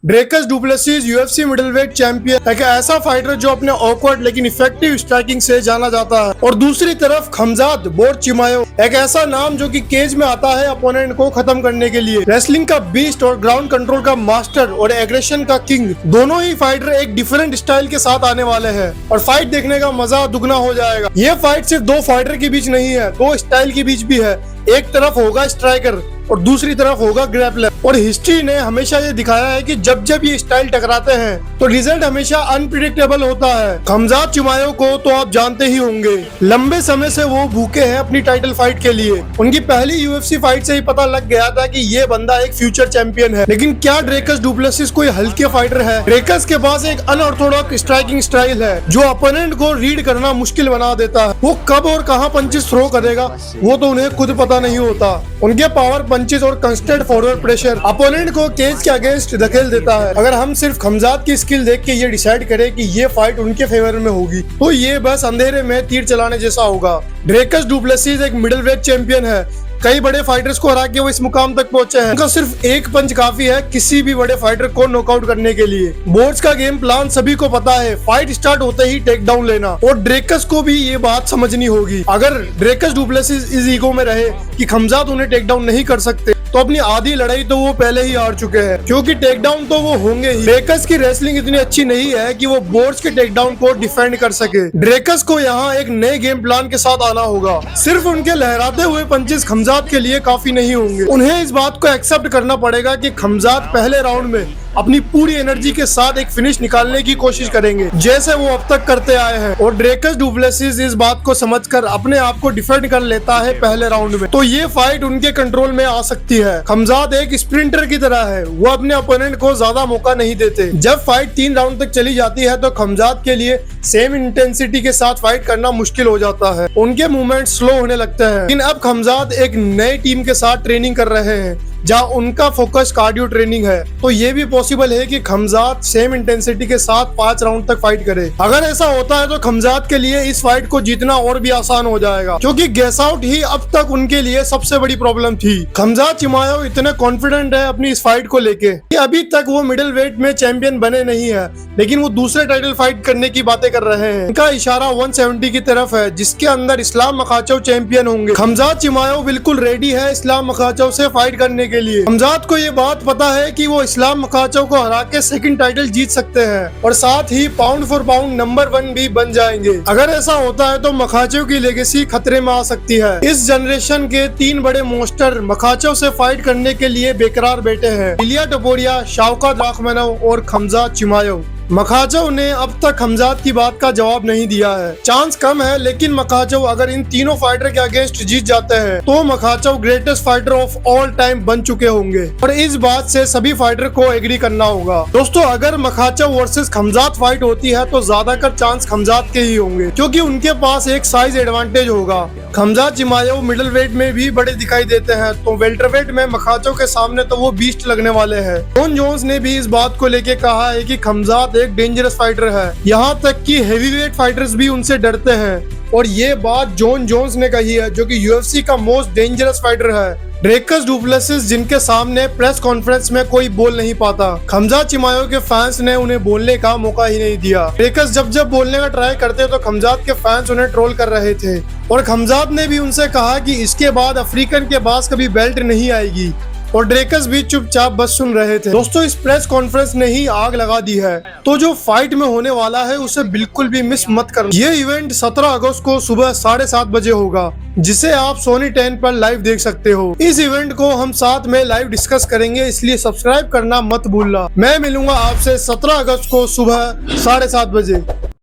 ड्रेकस du Plessis UFC middleweight champion एक ऐसा fighter जो अपने ऑकवर्ड लेकिन इफेक्टिव स्ट्राइकिंग से जाना जाता है। और दूसरी तरफ खमजात बोर्ड चिमायो एक ऐसा नाम जो कि केज में आता है अपोनेंट को खत्म करने के लिए। रेसलिंग का बीस्ट और ग्राउंड कंट्रोल का मास्टर और एग्रेशन का किंग, दोनों ही फाइटर एक डिफरेंट स्टाइल के साथ आने वाले हैं और फाइट देखने का मजा दुगना हो जाएगा। ये फाइट सिर्फ दो फाइटर के बीच नहीं है, दो स्टाइल के बीच भी है। एक तरफ होगा स्ट्राइकर और दूसरी तरफ होगा ग्रैपलर। और हिस्ट्री ने हमेशा ये दिखाया है कि जब जब ये स्टाइल टकराते हैं तो रिजल्ट हमेशा अनप्रिडिक्टेबल होता है। खमजात चिमायो को तो आप जानते ही होंगे, लंबे समय से वो भूखे हैं अपनी टाइटल फाइट के लिए। उनकी पहली यूएफसी फाइट से ही पता लग गया था कि ये बंदा एक फ्यूचर चैंपियन है। लेकिन क्या ड्रेकस डुप्लेसिस कोई हल्के फाइटर है? ड्रेकस के पास एक अनऑर्थोडॉक्स स्ट्राइकिंग स्टाइल है जो अपोनेंट को रीड करना मुश्किल बना देता है। वो कब और कहाँ पंचेस थ्रो करेगा वो तो उन्हें खुद पता नहीं होता। उनके पावर पंचेस और कंस्टेंट फॉरवर्ड प्रेशर अपोनेंट को केज के अगेंस्ट धकेल देता है। अगर हम सिर्फ खमजात की स्किल देख के ये डिसाइड करें कि ये फाइट उनके फेवर में होगी तो ये बस अंधेरे में तीर चलाने जैसा होगा। ड्रेकस डुप्लेसिस एक मिडिलवेट चैंपियन है। कई बड़े फाइटर्स को हरा के वो इस मुकाम तक पहुंचे हैं। उनका सिर्फ एक पंच काफी है किसी भी बड़े फाइटर को नॉकआउट करने के लिए। बोर्ड्स का गेम प्लान सभी को पता है, फाइट स्टार्ट होते ही टेक डाउन लेना। और ड्रेकस को भी ये बात समझनी होगी। अगर ड्रेकस डुप्लेसिस इस ईगो में रहे कि खमजात उन्हें टेक डाउन नहीं कर सकते तो अपनी आधी लड़ाई तो वो पहले ही हार चुके हैं, क्योंकि टेक डाउन तो वो होंगे ही। ड्रेकस की रेसलिंग इतनी अच्छी नहीं है कि वो बोर्ड्स के टेक डाउन को डिफेंड कर सके। ड्रेकस को यहाँ एक नए गेम प्लान के साथ आना होगा। सिर्फ उनके लहराते हुए पंचेस खमजात के लिए काफी नहीं होंगे। उन्हें इस बात को एक्सेप्ट करना पड़ेगा कि खमजात पहले राउंड में अपनी पूरी एनर्जी के साथ एक फिनिश निकालने की कोशिश करेंगे जैसे वो अब तक करते आए हैं। और ड्रेकस डुप्लेसिस इस बात को समझकर अपने आप को डिफेंड कर लेता है पहले राउंड में, तो ये फाइट उनके कंट्रोल में आ सकती है। खमजात एक स्प्रिंटर की तरह है, वो अपने ओपोनेंट को ज्यादा मौका नहीं देते। जब फाइट 3 राउंड तक चली जाती है तो खमजात के लिए सेम इंटेंसिटी के साथ फाइट करना मुश्किल हो जाता है। उनके मूवमेंट स्लो होने लगते हैं। लेकिन अब खमजात एक नई टीम के साथ ट्रेनिंग कर रहे हैं जहाँ उनका फोकस कार्डियो ट्रेनिंग है, तो ये भी पॉसिबल है कि खमजात सेम इंटेंसिटी के साथ 5 राउंड तक फाइट करे। अगर ऐसा होता है तो खमजात के लिए इस फाइट को जीतना और भी आसान हो जाएगा, क्योंकि गैस आउट ही अब तक उनके लिए सबसे बड़ी प्रॉब्लम थी। खमजात चिमायो इतने कॉन्फिडेंट है अपनी इस फाइट को लेके कि अभी तक वो मिडिल वेट में चैंपियन बने नहीं है, लेकिन वो दूसरे टाइटल फाइट करने की बातें कर रहे हैं। इनका इशारा 170 की तरफ है जिसके अंदर इस्लाम मखाचव चैंपियन होंगे। खमजात चिमायो बिल्कुल रेडी है इस्लाम मखाचव से फाइट करने के लिए। खमजात को ये बात पता है कि वो इस्लाम मखाचव को हरा के सेकंड टाइटल जीत सकते हैं और साथ ही पाउंड फॉर पाउंड नंबर 1 भी बन जाएंगे। अगर ऐसा होता है तो मखाचव की लेगेसी खतरे में आ सकती है। इस जनरेशन के 3 बड़े मोस्टर मखाचव से फाइट करने के लिए बेकरार बैठे हैं, इलिया टपोरिया, शावकात राखमनव और खमजात चिमायो। मखाचव ने अब तक खमजात की बात का जवाब नहीं दिया है। चांस कम है, लेकिन मखाचव अगर इन तीनों फाइटर के अगेंस्ट जीत जाते हैं तो Makhachev greatest fighter of all time बन चुके होंगे और इस बात से सभी फाइटर को एग्री करना होगा। दोस्तों, अगर मखाचव वर्सेस खमजात फाइट होती है तो ज्यादातर चांस खमजात के ही होंगे, क्योंकि उनके पास एक साइज एडवांटेज होगा। खमजात चिमायो मिडिल वेट में भी बड़े दिखाई देते हैं, तो वेल्टरवेट में मखाचव के सामने तो वो बीस्ट लगने वाले हैं। जॉन जोन्स ने भी इस बात को लेके कहा है कि खमजात एक डेंजरस फाइटर है, यहाँ तक कि हेवीवेट फाइटर्स भी उनसे डरते हैं। और ये बात जॉन जोन्स ने कही है, जो कि यूएफसी का मोस्ट डेंजरस फाइटर है। ड्रेकस डुप्लेसिस जिनके सामने प्रेस कॉन्फ्रेंस में कोई बोल नहीं पाता। खमजात चिमायो के फैंस ने उन्हें बोलने का मौका ही नहीं दिया। ड्रेकस जब जब बोलने का ट्राई करते तो खमजात के फैंस उन्हें ट्रोल कर रहे थे और खमजात ने भी उनसे कहा कि इसके बाद अफ्रीकन के पास कभी बेल्ट नहीं आएगी, और ड्रेकस भी चुपचाप बस सुन रहे थे। दोस्तों, इस प्रेस कॉन्फ्रेंस ने ही आग लगा दी है, तो जो फाइट में होने वाला है उसे बिल्कुल भी मिस मत करना। ये इवेंट 17 अगस्त को सुबह 7:30 बजे होगा, जिसे आप सोनी 10 पर लाइव देख सकते हो। इस इवेंट को हम साथ में लाइव डिस्कस करेंगे, इसलिए सब्सक्राइब करना मत भूलना। मैं मिलूंगा आपसे 17 अगस्त को सुबह 7:30 बजे।